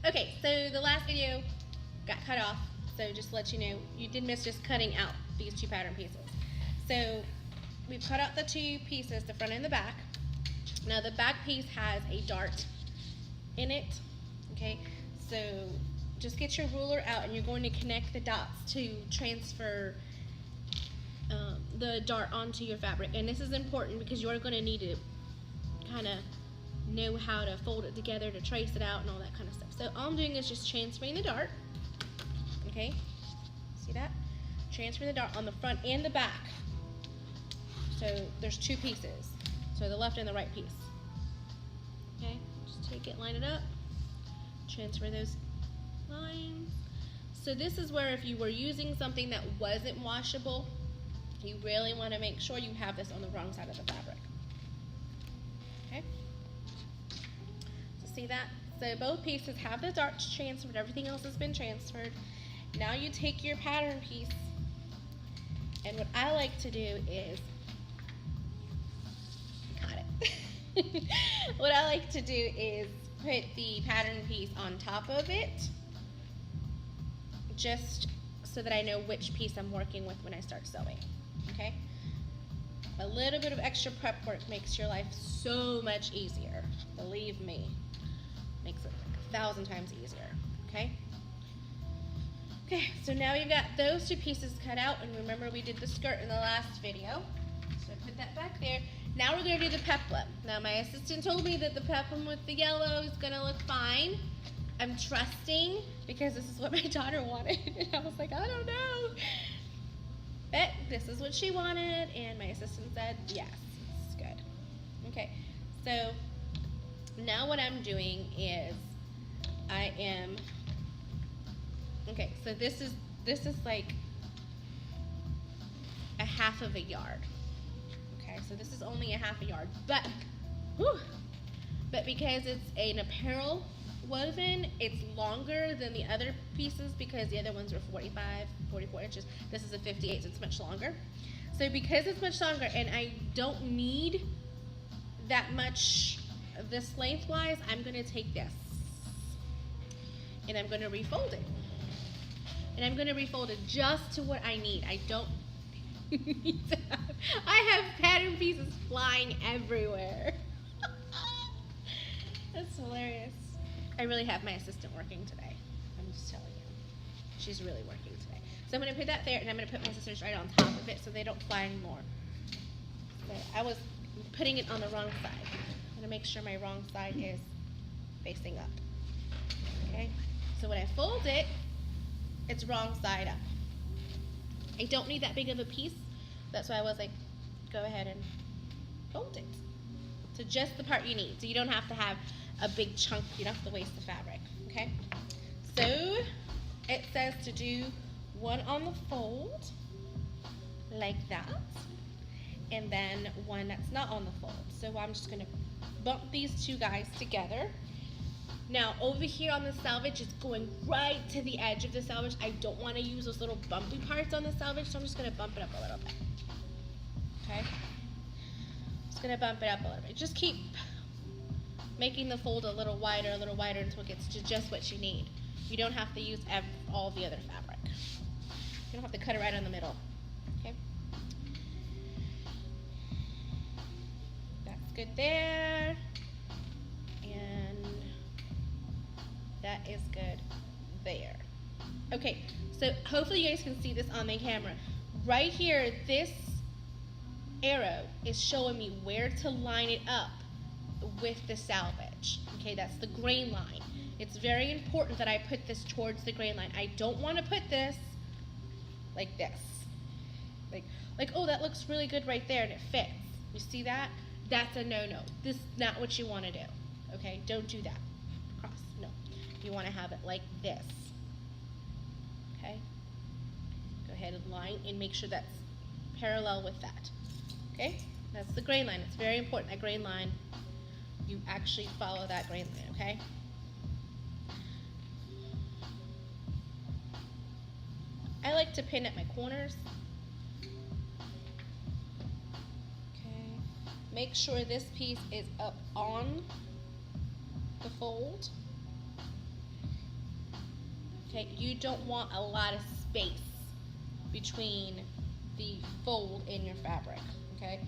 Okay, so the last video got cut off, so just to let you know, you did miss just cutting out these two pattern pieces. So we've cut out the two pieces, the front and the back. Now the back piece has a dart in it, okay? So just get your ruler out and you're going to connect the dots to transfer the dart onto your fabric. And this is important because you're going to need to kind of know how to fold it together, to trace it out and all that kind of stuff. So all I'm doing is just transferring the dart, okay? See that? Transfer the dart on the front and the back. So there's two pieces. So the left and the right piece. Okay, just take it, line it up, transfer those lines. So this is where if you were using something that wasn't washable, you really want to make sure you have this on the wrong side of the fabric. Okay, so see that? So both pieces have the darts transferred, everything else has been transferred. Now you take your pattern piece, and what I like to do is, what I like to do is put the pattern piece on top of it, just so that I know which piece I'm working with when I start sewing, okay? A little bit of extra prep work makes your life so much easier. Believe me, makes it like 1,000 times easier, okay? Okay, so now you've got those two pieces cut out, and remember we did the skirt in the last video, so put that back there. Now we're going to do the peplum. Now my assistant told me that the peplum with the yellow is going to look fine. I'm trusting because this is what my daughter wanted. And I was like, I don't know. But this is what she wanted, and my assistant said, yes, it's good. Okay, so now what I'm doing is okay, so this is like a half of a yard. So this is only a half a yard, but because it's an apparel woven, it's longer than the other pieces because the other ones were 45, 44 inches. This is a 58, so it's much longer. So because it's much longer and I don't need that much of this lengthwise, I'm going to take this and I'm going to refold it. And I'm going to refold it just to what I need. I don't I have pattern pieces flying everywhere. That's hilarious. I really have my assistant working today. I'm just telling you. She's really working today. So I'm going to put that there, and I'm going to put my scissors right on top of it so they don't fly anymore. So I was putting it on the wrong side. I'm going to make sure my wrong side is facing up. Okay? So when I fold it, it's wrong side up. I don't need that big of a piece. That's why I was like, go ahead and fold it. So just the part you need. So you don't have to have a big chunk. You don't have to waste the fabric. Okay? So it says to do one on the fold, like that. And then one that's not on the fold. So I'm just going to bump these two guys together. Now over here on the selvage, it's going right to the edge of the selvage. I don't want to use those little bumpy parts on the selvage, so I'm just going to bump it up a little bit. Okay? Just going to bump it up a little bit. Just keep making the fold a little wider until it gets to just what you need. You don't have to use all the other fabric. You don't have to cut it right in the middle. Okay? That's good there. And that is good there. Okay, so hopefully you guys can see this on the camera. Right here, this arrow is showing me where to line it up with the selvage. Okay, that's the grain line. It's very important that I put this towards the grain line. I don't want to put this like this. Like, oh, that looks really good right there and it fits. You see that? That's a no-no. This is not what you want to do. Okay, don't do that. Cross, no. You want to have it like this. Okay? Go ahead and line and make sure that's parallel with that. Okay? That's the grain line. It's very important, that grain line. You actually follow that grain line, okay? I like to pin at my corners. Okay. Make sure this piece is up on the fold. Okay, you don't want a lot of space between the fold in your fabric. Okay,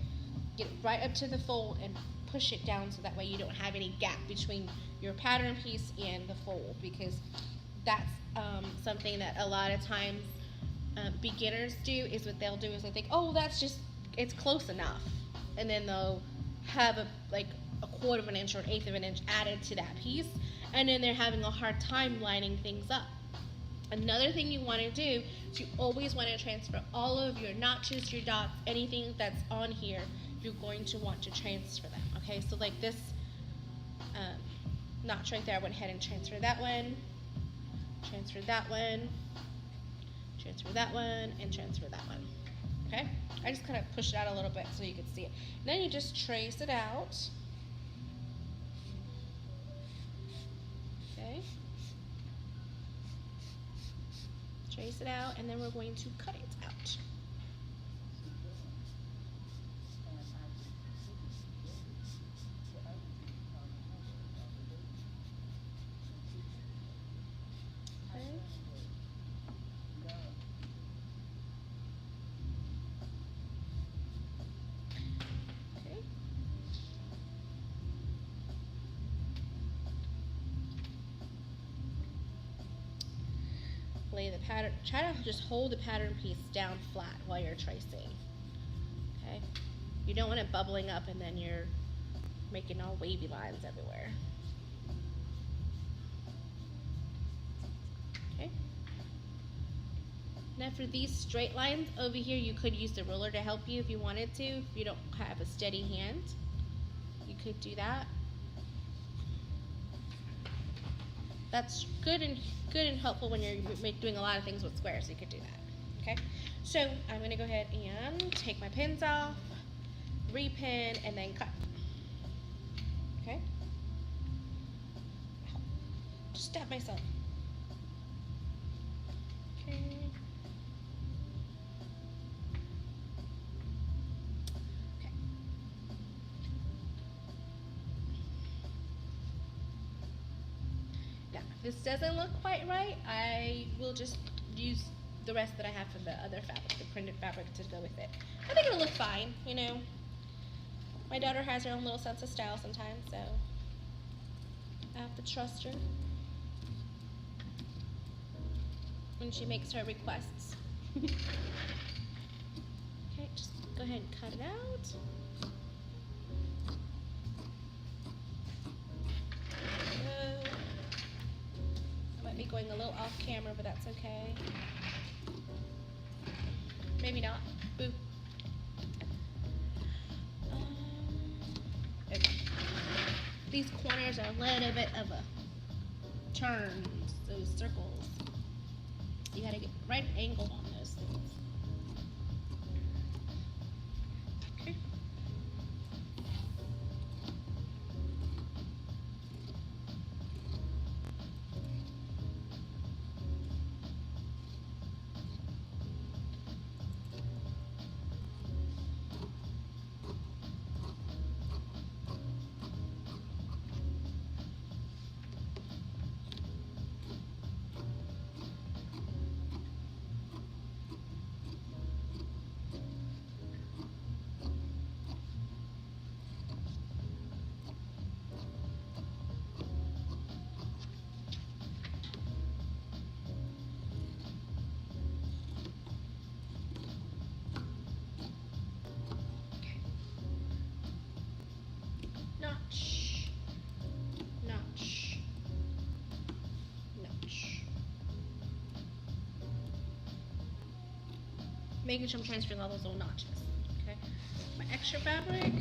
get it right up to the fold and push it down so that way you don't have any gap between your pattern piece and the fold, because that's something that a lot of times beginners do. Is what they'll do is they think, oh, that's just, it's close enough, and then they'll have a 1/4 of an inch or 1/8 of an inch added to that piece, and then they're having a hard time lining things up. Another thing you want to do is you always want to transfer all of your notches, your dots, anything that's on here, you're going to want to transfer them. Okay, so like this notch right there, I went ahead and transferred that one, transferred that one, transfer that one, and transfer that one. Okay, I just kind of push it out a little bit so you can see it. And then you just trace it out. Okay, trace it out, and then we're going to cut it out. Lay the pattern, try to just hold the pattern piece down flat while you're tracing. Okay, you don't want it bubbling up and then you're making all wavy lines everywhere. Okay, now for these straight lines over here, you could use the ruler to help you if you wanted to. If you don't have a steady hand, you could do that. That's good and helpful when you're doing a lot of things with squares. So you could do that. Okay, so I'm going to go ahead and take my pins off, repin, and then cut. Okay, just stab myself. Okay. This doesn't look quite right, I will just use the rest that I have from the other fabric, the printed fabric, to go with it. I think it'll look fine, you know. My daughter has her own little sense of style sometimes, so I have to trust her when she makes her requests. Okay, just go ahead and cut it out. Going a little off camera, but that's okay. Maybe not. Boo. Okay. These corners are a little bit of a turn, those circles. You gotta get the right angle on those things. Okay. Notch, notch, notch. Making sure I'm transferring all those little notches. Okay, my extra fabric,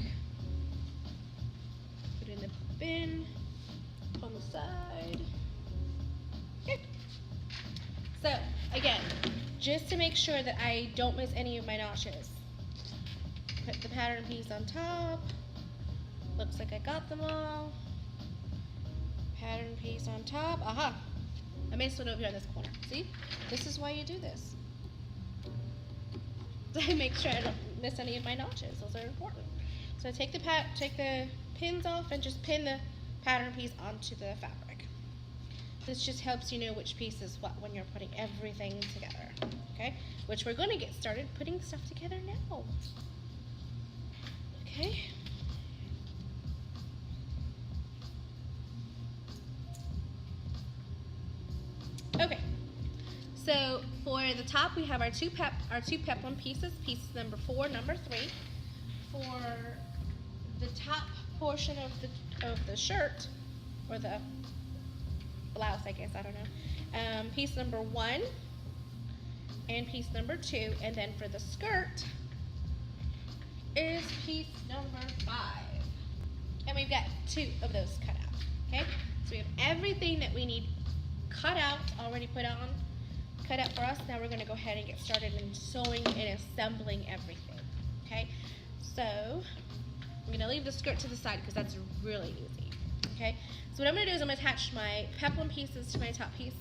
put it in the bin on the side. Okay. So again, just to make sure that I don't miss any of my notches, put the pattern piece on top. Looks like I got them all. Pattern piece on top. Aha! I missed one over here in this corner. See? This is why you do this. To make sure I don't miss any of my notches. Those are important. So take the pins off and just pin the pattern piece onto the fabric. This just helps you know which piece is what when you're putting everything together, okay? Which we're going to get started putting stuff together now. Okay. Okay. So for the top, we have our two peplum pieces, pieces number 4, number 3. For the top portion of the shirt, or the blouse, I guess, I don't know. Piece number 1 and piece number 2, and then for the skirt is piece number 5. And we've got 2 of those cut out. Okay? So we have everything that we need cut out, already cut out for us. Now we're going to go ahead and get started in sewing and assembling everything. Okay? So I'm going to leave the skirt to the side because that's really easy. Okay? So what I'm going to do is I'm going to attach my peplum pieces to my top piece.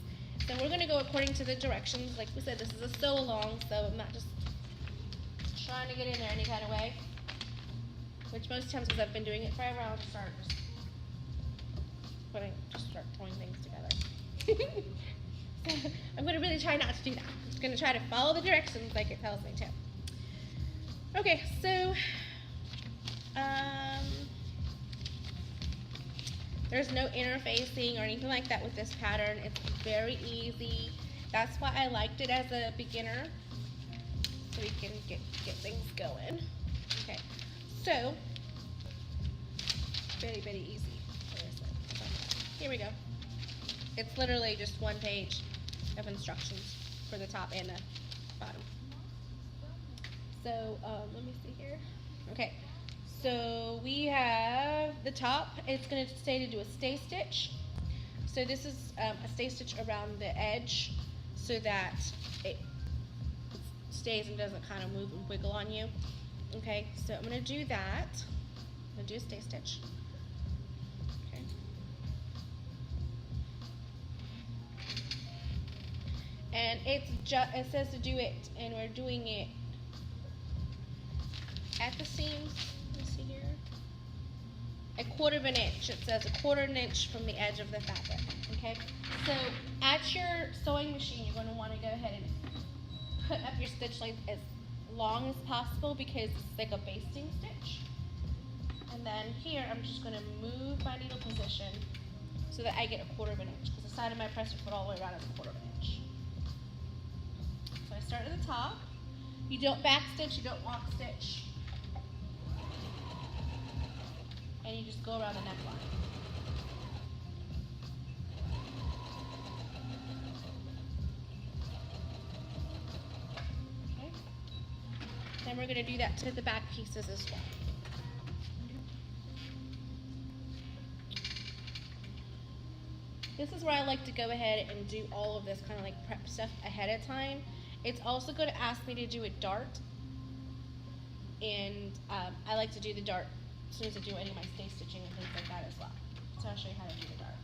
So we're going to go according to the directions. Like we said, this is a sew along, so I'm not just trying to get in there any kind of way. Which most times, because I've been doing it forever, I'll just start throwing things together. So I'm going to really try not to do that. I'm just going to try to follow the directions like it tells me to. Okay, so there's no interfacing or anything like that with this pattern. It's very easy. That's why I liked it as a beginner, so we can get things going. Okay, so very, very easy. Here we go. It's literally just 1 page of instructions for the top and the bottom. So let me see here. Okay. So we have the top, it's going to say to do a stay stitch. So this is a stay stitch around the edge so that it stays and doesn't kind of move and wiggle on you. Okay, so I'm going to do that. I'm going to do a stay stitch. Okay. And it says to do it, and we're doing it at the seams. A 1/4 inch. It says a 1/4 inch from the edge of the fabric. Okay. So at your sewing machine, you're going to want to go ahead and put up your stitch length as long as possible because it's like a basting stitch. And then here, I'm just going to move my needle position so that I get a 1/4 inch because the side of my presser foot all the way around is a 1/4 inch. So I start at the top. You don't back stitch. You don't walk stitch. And you just go around the neckline. Okay. Then we're going to do that to the back pieces as well. This is where I like to go ahead and do all of this kind of like prep stuff ahead of time. It's also going to ask me to do a dart. And I like to do the dart as soon as I do any of my stay stitching and things like that as well. So I'll show you how to do the dart.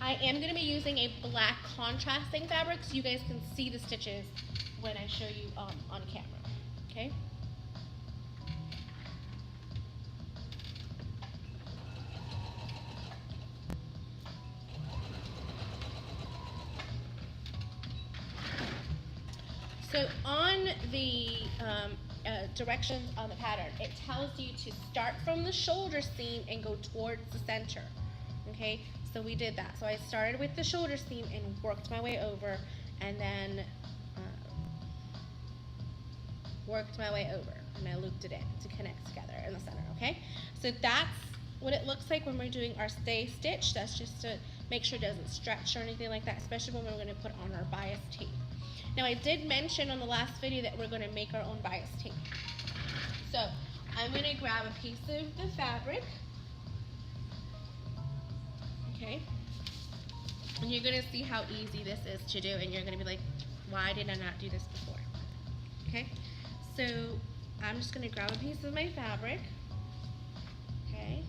I am going to be using a black contrasting fabric so you guys can see the stitches when I show you on camera. Okay? So on the directions on the pattern, it tells you to start from the shoulder seam and go towards the center. Okay, so we did that. So I started with the shoulder seam and worked my way over, and then worked my way over, and I looped it in to connect together in the center. Okay, so that's what it looks like when we're doing our stay stitch. That's just to make sure it doesn't stretch or anything like that, especially when we're going to put on our bias tape. Now I did mention on the last video that we're going to make our own bias tape. So I'm going to grab a piece of the fabric. Okay. And you're going to see how easy this is to do, and you're going to be like, why did I not do this before? Okay. So I'm just going to grab a piece of my fabric. Okay.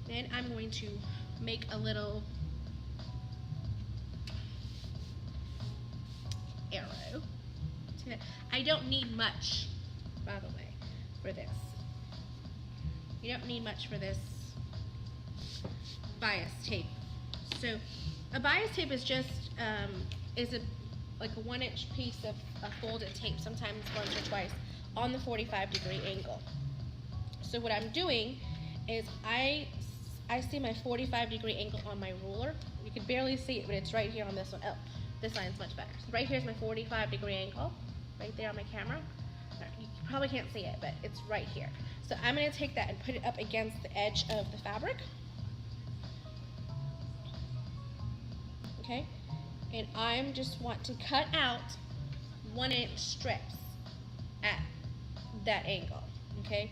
Then I'm going to make a little arrow. I don't need much by the way, for this. You don't need much for this bias tape. So a bias tape is just like a 1-inch piece of folded tape, sometimes once or twice, on the 45-degree angle. So what I'm doing is I see my 45-degree angle on my ruler. You can barely see it, but it's right here on this one. Oh, this line's much better. So right here's my 45-degree angle, right there on my camera. You probably can't see it, but it's right here. So I'm going to take that and put it up against the edge of the fabric. Okay, and I just want to cut out 1-inch strips at that angle. Okay,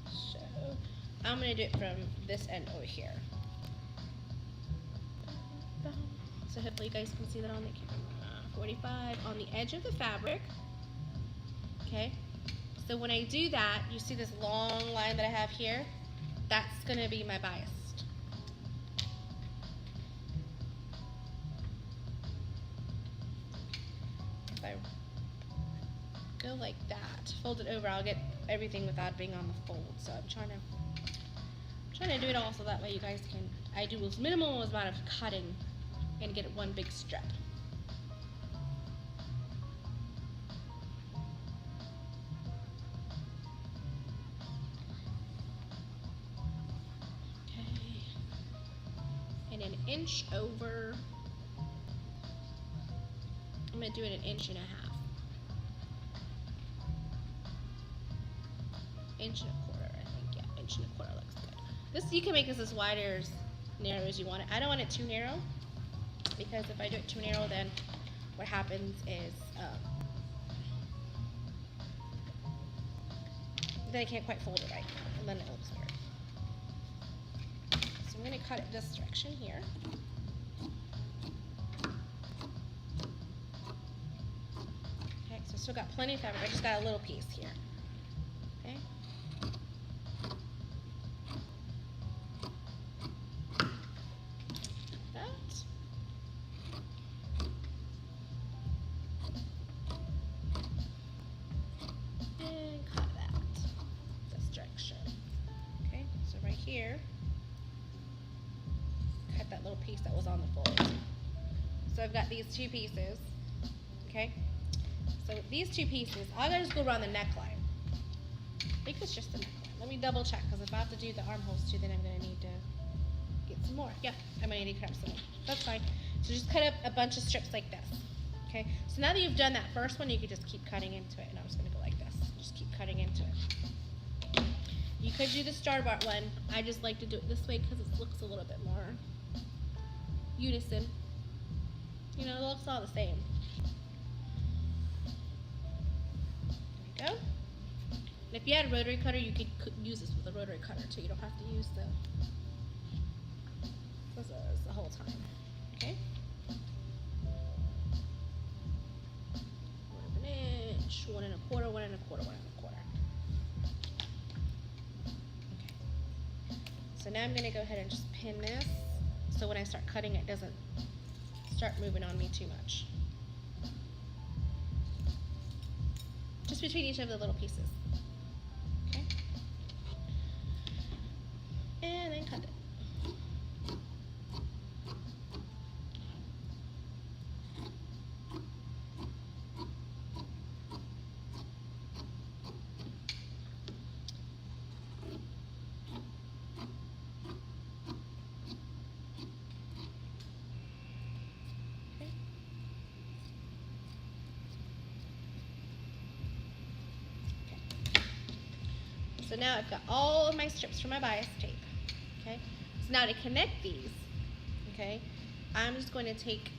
so I'm going to do it from this end over here. So hopefully you guys can see that on the camera. 45 on the edge of the fabric. Okay, so when I do that, you see this long line that I have here? That's going to be my bias. If I go like that, fold it over, I'll get everything without being on the fold. So I'm trying to do it all so that way you guys can, I do as minimal amount of cutting and get one big strip. An inch over. I'm going to do it 1.5 inches. 1.25 inches, I think. Yeah, 1.25 inches looks good. This, you can make this as wide or as narrow as you want it. I don't want it too narrow, because if I do it too narrow, then what happens is then I can't quite fold it right, and then it looks weird. So I'm going to cut it this direction here. Okay, so I still got plenty of fabric. I just got a little piece here. Okay. That. And cut that this direction. Okay, so right here. Cut that little piece that was on the fold. So I've got these two pieces, okay? So with these two pieces, I'm gonna just go around the neckline. I think it's just the neckline. Let me double check, because if I have to do the armholes too, then I'm gonna need to get some more. Yep, I'm gonna need to cut up some more. That's fine. So just cut up a bunch of strips like this, okay? So now that you've done that first one, you can just keep cutting into it, and I'm just gonna go like this. Just keep cutting into it. You could do the starboard one. I just like to do it this way because it looks a little bit more unison. You know, it looks all the same. There we go. And if you had a rotary cutter, you could use this with a rotary cutter too. You don't have to use the scissors the whole time. Okay? 1/4 inch, 1 1/4, 1 1/4, 1 1/4. Okay. So now I'm going to go ahead and just pin this, so when I start cutting, it doesn't start moving on me too much. Just between each of the little pieces. Okay? And then cut it. So now I've got all of my strips for my bias tape, okay? So now to connect these, okay, I'm just going to take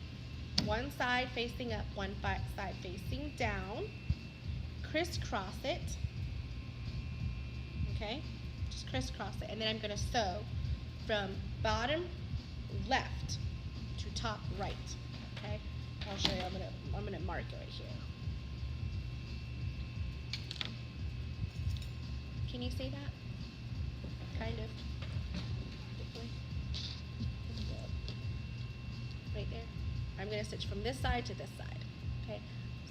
one side facing up, one side facing down, crisscross it, okay? Just crisscross it, and then I'm going to sew from bottom left to top right, okay? I'll show you. I'm gonna mark it right here. Can you see that? Kind of. Right there. I'm going to stitch from this side to this side. Okay.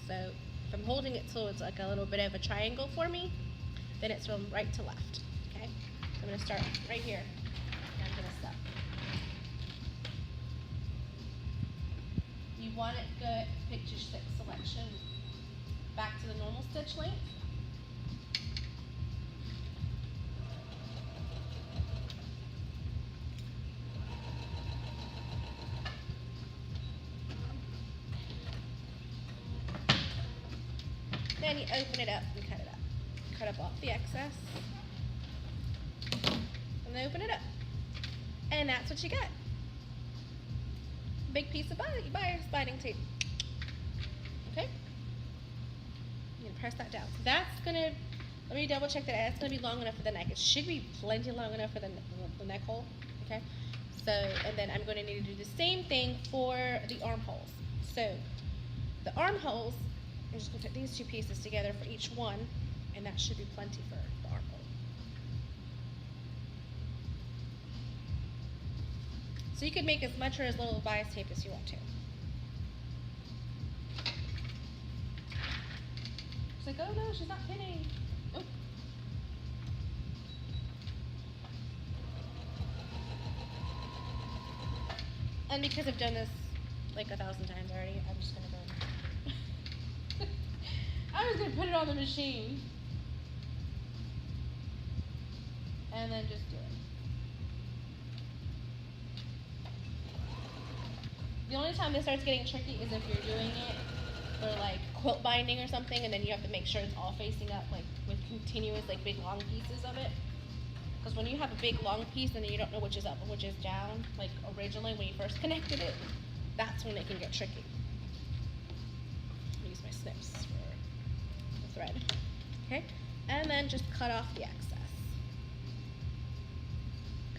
So if I'm holding it so it's like a little bit of a triangle for me, then it's from right to left. Okay? So I'm going to start right here. And I'm going to step. You want it good, pick your stitch selection back to the normal stitch length. Then you open it up and cut it up. Cut up off the excess. And then open it up. And that's what you got. Big piece of buyer's binding tape. Okay? I'm going to press that down. So that's going to, let me double check that that's going to be long enough for the neck. It should be plenty long enough for the neck hole. Okay? So, and then I'm going to need to do the same thing for the armholes. So, the armholes, I'm just going to put these two pieces together for each one, and that should be plenty for the armhole. So you could make as much or as little bias tape as you want to. She's like, oh no, she's not pinning. Nope. And because I've done this like 1,000 times already, I'm just going to go. I was going to put it on the machine. And then just do it. The only time this starts getting tricky is if you're doing it for like quilt binding or something, and then you have to make sure it's all facing up, like with continuous like big long pieces of it. Because when you have a big long piece and then you don't know which is up and which is down, like originally when you first connected it, that's when it can get tricky. Use my snips for the thread. Okay, and then just cut off the excess.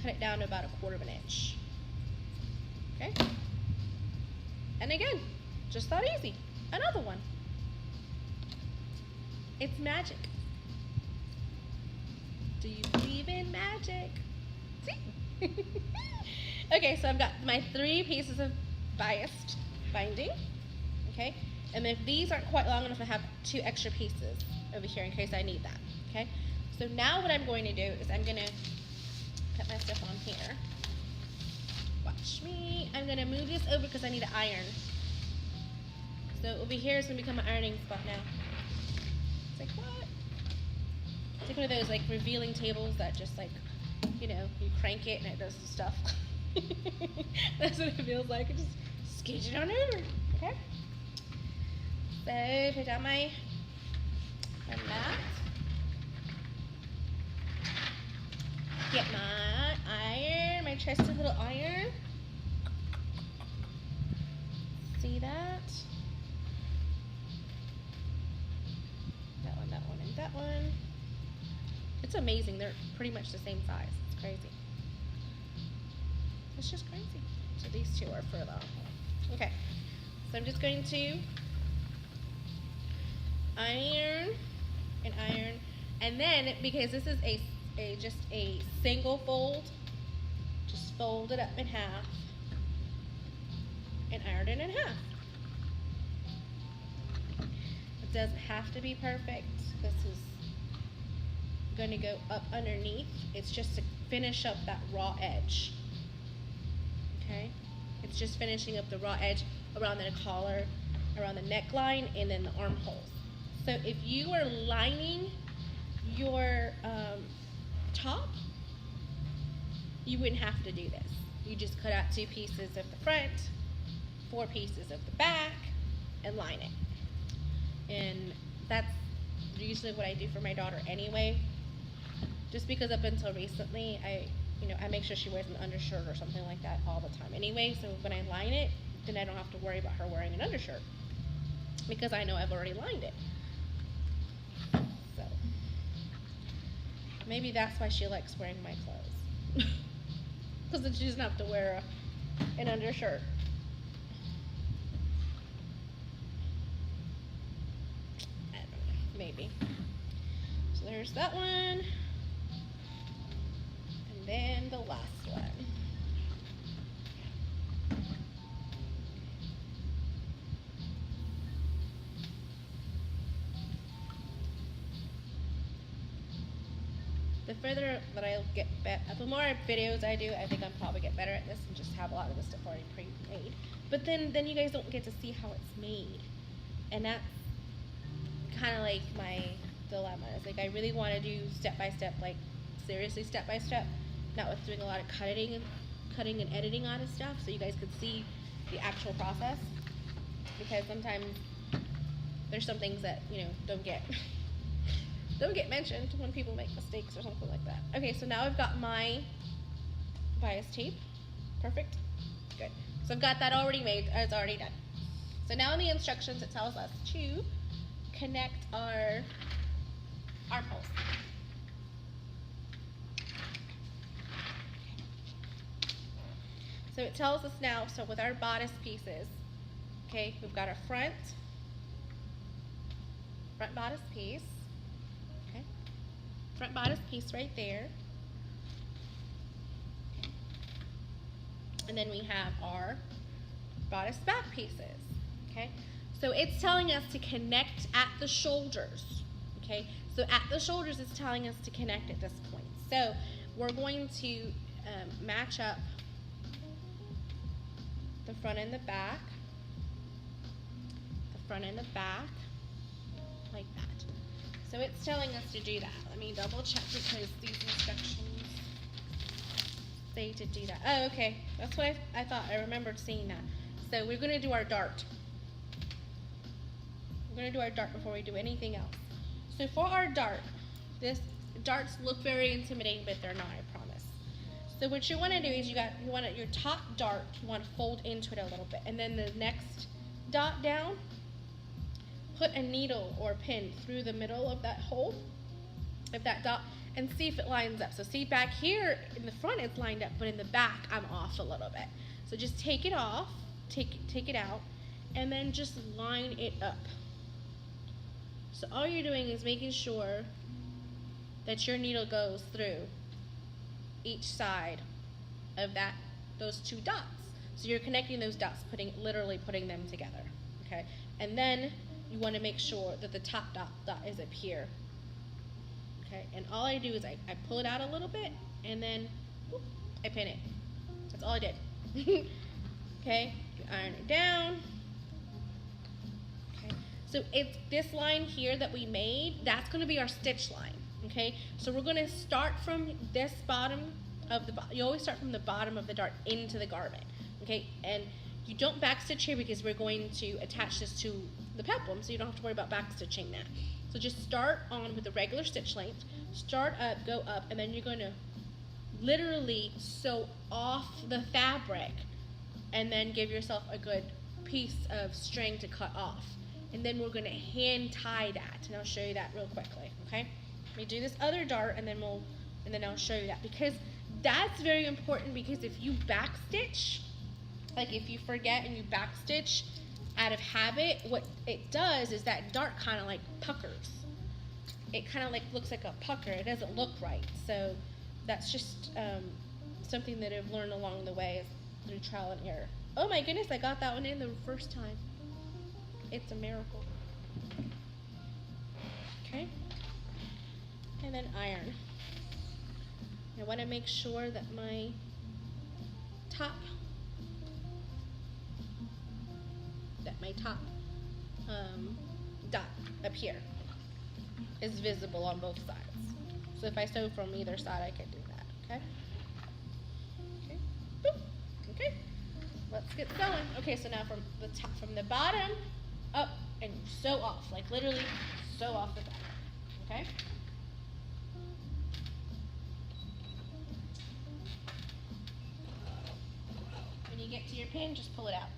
Cut it down to about 1/4 inch. Okay. And again, just that easy. Another one. It's magic. Do you believe in magic? See? Okay, so I've got my 3 pieces of biased binding. Okay, and if these aren't quite long enough, I have 2 extra pieces over here in case I need that. Okay, so now what I'm going to do is I'm going to put my stuff on here. Watch me. I'm going to move this over because I need to iron. So over here is going to become an ironing spot now. It's like, what? It's like one of those like revealing tables that just like, you know, you crank it and it does the stuff. That's what it feels like. It just scooch it on over. Okay? So put down my mat. Get my iron, my trusty little iron. See that? That one, and that one. It's amazing. They're pretty much the same size. It's crazy. It's just crazy. So these 2 are for the. Okay. So I'm just going to iron and iron, and then because this is just a single fold, just fold it up in half and iron it in half. It doesn't have to be perfect. This is going to go up underneath. It's just to finish up that raw edge. Okay? It's just finishing up the raw edge around the collar, around the neckline, and then the armholes. So if you are lining your top, you wouldn't have to do this. You just cut out 2 pieces of the front, 4 pieces of the back, and line it. And that's usually what I do for my daughter anyway. Just because up until recently, I make sure she wears an undershirt or something like that all the time anyway. So when I line it, then I don't have to worry about her wearing an undershirt because I know I've already lined it. So maybe that's why she likes wearing my clothes. Because then she doesn't have to wear an undershirt. I don't know, maybe. So there's that one. And then the last one. the further that I get the more videos I do, I think I'll probably get better at this and just have a lot of this stuff already pre-made. But then you guys don't get to see how it's made, and that's kind of like my dilemma. It's like I really want to do step by step, like seriously step by step, not with doing a lot of cutting and editing on stuff, so you guys could see the actual process. Because sometimes there's some things that don't get mentioned when people make mistakes or something like that. Okay, so now I've got my bias tape. Perfect. Good. So I've got that already made. It's already done. So now in the instructions it tells us to connect our armholes. So it tells us now, so with our bodice pieces, okay, we've got our front bodice piece, okay, front bodice piece right there, and then we have our bodice back pieces, okay. So it's telling us to connect at the shoulders, okay. So at the shoulders it's telling us to connect at this point. So we're going to match up the front and the back, like that. So it's telling us to do that. Let me double check because these instructions say to do that. Oh, okay. That's what I thought. I remembered seeing that. So we're going to do our dart. We're going to do our dart before we do anything else. So for our dart, darts look very intimidating, but they're not, I promise. So what you want to do is your top dart, you want to fold into it a little bit, and then the next dot down, put a needle or pin through the middle of that hole, of that dot, and see if it lines up. So see, back here in the front it's lined up, but in the back I'm off a little bit. So just take it off, take it out, and then just line it up. So all you're doing is making sure that your needle goes through each side of those two dots. So you're connecting those dots, literally putting them together, okay? And then you want to make sure that the top dot is up here, okay? And all I do is I pull it out a little bit, and then whoop, I pin it. That's all I did. Okay, you iron it down. Okay, so it's this line here that we made, that's going to be our stitch line. Okay, so we're going to start from this bottom of you always start from the bottom of the dart into the garment. Okay, and you don't backstitch here because we're going to attach this to the peplum, so you don't have to worry about backstitching that. So just start on with the regular stitch length, start up, go up, and then you're going to literally sew off the fabric and then give yourself a good piece of string to cut off. And then we're going to hand tie that, and I'll show you that real quickly, okay? Let me do this other dart, and then I'll show you that, because that's very important, because if you backstitch, like if you forget and you backstitch out of habit, what it does is that dart kind of like puckers. It kind of like looks like a pucker. It doesn't look right. So that's just something that I've learned along the way through trial and error. Oh my goodness, I got that one in the first time. It's a miracle. Okay. And then iron. I want to make sure that my top dot up here is visible on both sides. So if I sew from either side, I can do that. Okay. Okay. Boop. Okay. Let's get sewing. Okay. So now from the bottom up, and sew off, like literally sew off the back. Okay. When you get to your pin, just pull it out.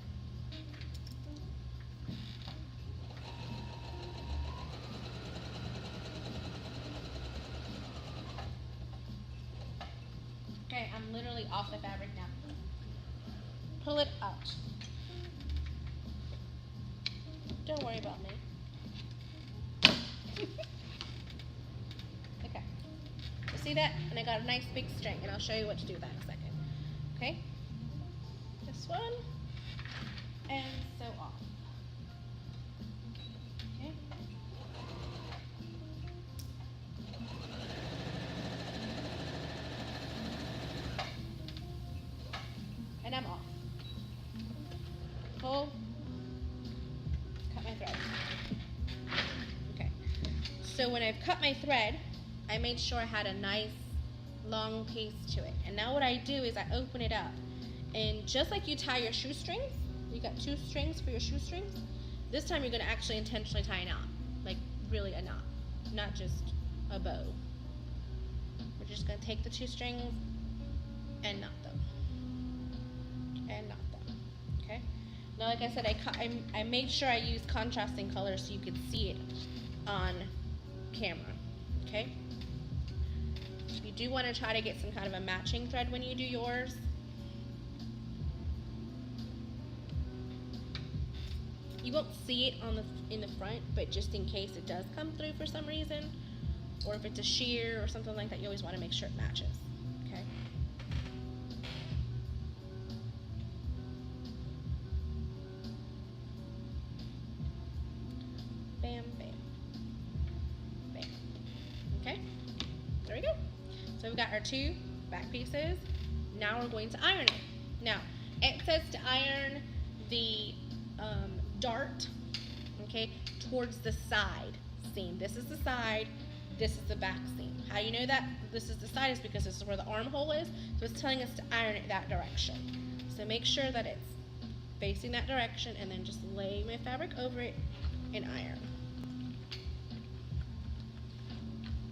Okay, I'm literally off the fabric now. Pull it out. Don't worry about me. Okay. You see that? And I got a nice big string, and I'll show you what to do with that in a second. Okay? This one, and sew off. Okay? So when I've cut my thread, I made sure I had a nice long piece to it. And now what I do is I open it up. And just like you tie your shoestrings, you got 2 strings for your shoestrings. This time you're going to actually intentionally tie a knot. Like really a knot, not just a bow. We're just going to take the 2 strings and knot them. And knot them. Okay? Now like I said, I made sure I used contrasting colors so you could see it on camera. Okay? You do want to try to get some kind of a matching thread when you do yours. You won't see it in the front, but just in case it does come through for some reason, or if it's a sheer or something like that, you always want to make sure it matches. Okay. Bam, bam, bam. Okay. There we go. So we've got our 2 back pieces. Now we're going to iron it. Now it says to iron the dart, okay, towards the side seam. This is the side, this is the back seam. How you know that this is the side is because this is where the armhole is, so it's telling us to iron it that direction. So make sure that it's facing that direction and then just lay my fabric over it and iron.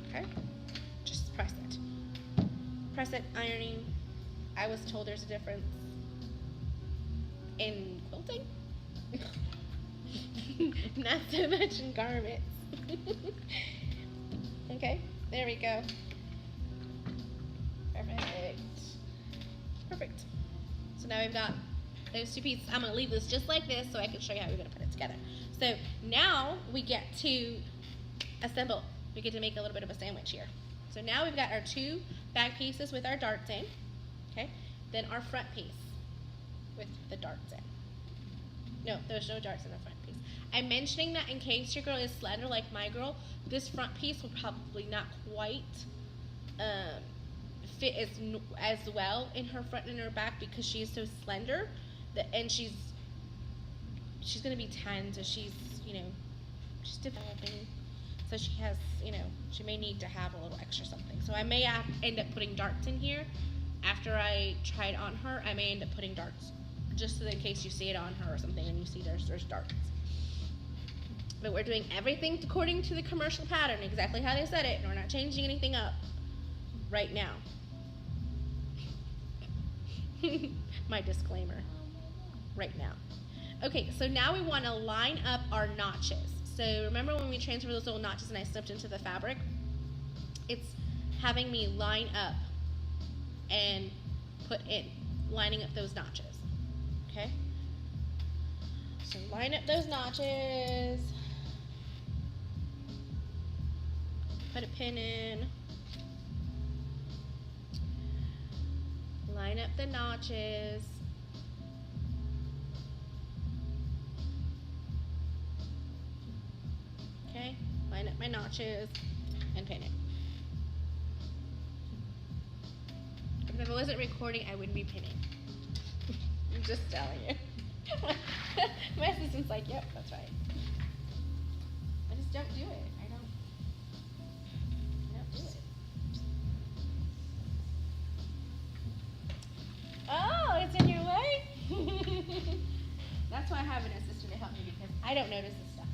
Okay, just press it. Press it, ironing. I was told there's a difference in quilting. Not so much in garments. Okay, there we go. Perfect. Perfect. So now we've got those 2 pieces. I'm going to leave this just like this so I can show you how we're going to put it together. So now we get to assemble. We get to make a little bit of a sandwich here. So now we've got our 2 back pieces with our darts in. Okay, then our front piece with the darts in. No, there's no darts in the front piece. I'm mentioning that in case your girl is slender like my girl, this front piece will probably not quite fit as well in her front and her back because she is so slender, and she's going to be 10, so she's developing, so she has, she may need to have a little extra something. So I may end up putting darts in here. After I try it on her, I may end up putting darts, just so in case you see it on her or something and you see there's darts. But we're doing everything according to the commercial pattern, exactly how they said it, and we're not changing anything up right now. My disclaimer, right now. Okay, so now we want to line up our notches. So remember when we transfer those little notches and I slipped into the fabric? It's having me line up and lining up those notches. Okay? So line up those notches. Put a pin in. Line up the notches. Okay? Line up my notches and pin it. If I wasn't recording, I wouldn't be pinning. I'm just telling you. My assistant's like, yep, that's right. I just don't do it. I don't do it. Oh, it's in your way? That's why I have an assistant to help me, because I don't notice this stuff.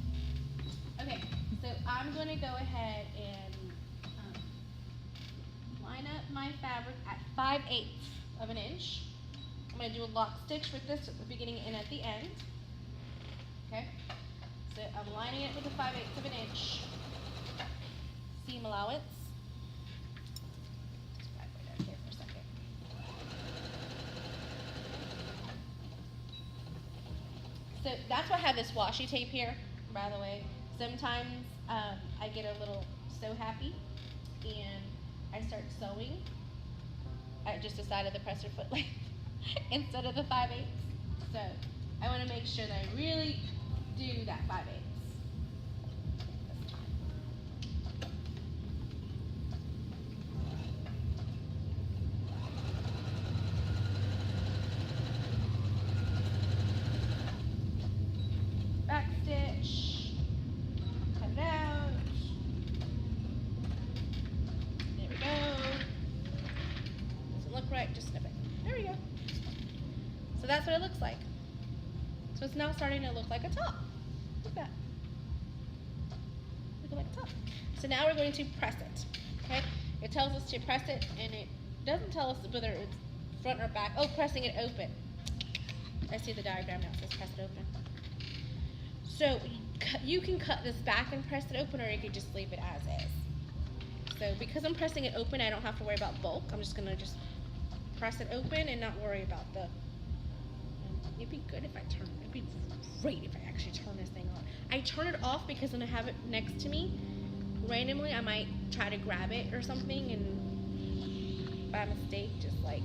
Okay, so I'm going to go ahead and line up my fabric at 5/8 of an inch. I'm going to do a lock stitch with this at the beginning and at the end. Okay, so I'm lining it with a 5/8 of an inch seam allowance. Just back way down here for a second. So that's why I have this washi tape here, by the way. Sometimes I get a little sew happy and I start sewing at just the side of the presser foot length instead of the 5/8. So I want to make sure that I really do that 5/8. Back stitch, cut it out, what it looks like. So it's now starting to look like a top. Look at that. Look like a top. So now we're going to press it. Okay? It tells us to press it, and it doesn't tell us whether it's front or back. Oh, pressing it open. I see the diagram now. It says press it open. So you can cut this back and press it open, or you could just leave it as is. So because I'm pressing it open, I don't have to worry about bulk. I'm just gonna press it open and not worry about the. It'd be good if I turn. It'd be great if I actually turn this thing on. I turn it off because when I have it next to me, randomly I might try to grab it or something and by mistake just like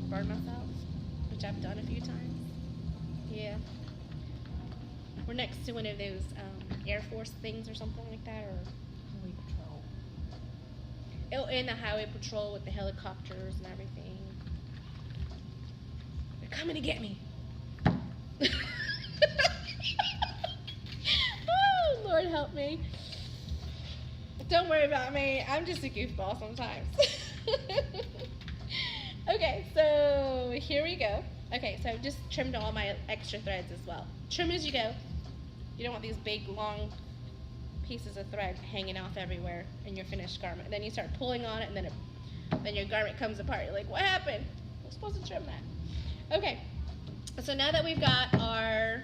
burn myself, which I've done a few times. Yeah. We're next to one of those Air Force things or something like that, or Highway Patrol. Oh, and the Highway Patrol with the helicopters and everything. They're coming to get me. Oh, Lord help me. Don't worry about me. I'm just a goofball sometimes. Okay, so here we go. Okay, so I've just trimmed all my extra threads as well. Trim as you go. You don't want these big, long pieces of thread hanging off everywhere in your finished garment. And then you start pulling on it, and then your garment comes apart. You're like, what happened? I was supposed to trim that. Okay, so now that we've got our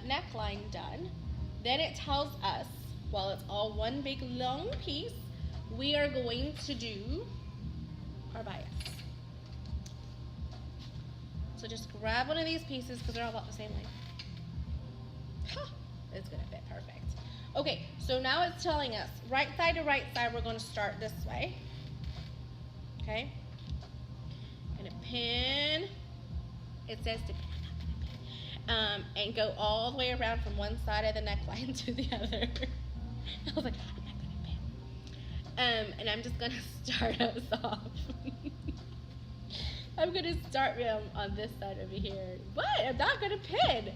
neckline done, then it tells us, while it's all one big long piece, we are going to do our bias. So just grab one of these pieces because they're all about the same length. It's gonna fit perfect. Okay, so now it's telling us right side to right side, we're gonna start this way. Okay? Gonna pin. It says to pin, I'm not gonna pin. And go all the way around from one side of the neckline to the other. I was like, I'm not gonna pin. And I'm just gonna start us off. I'm gonna start on this side over here. What? I'm not gonna pin.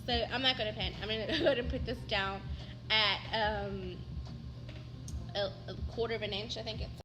So I'm not gonna pin. I'm gonna go ahead and put this down at a 1/4 of an inch, I think it's.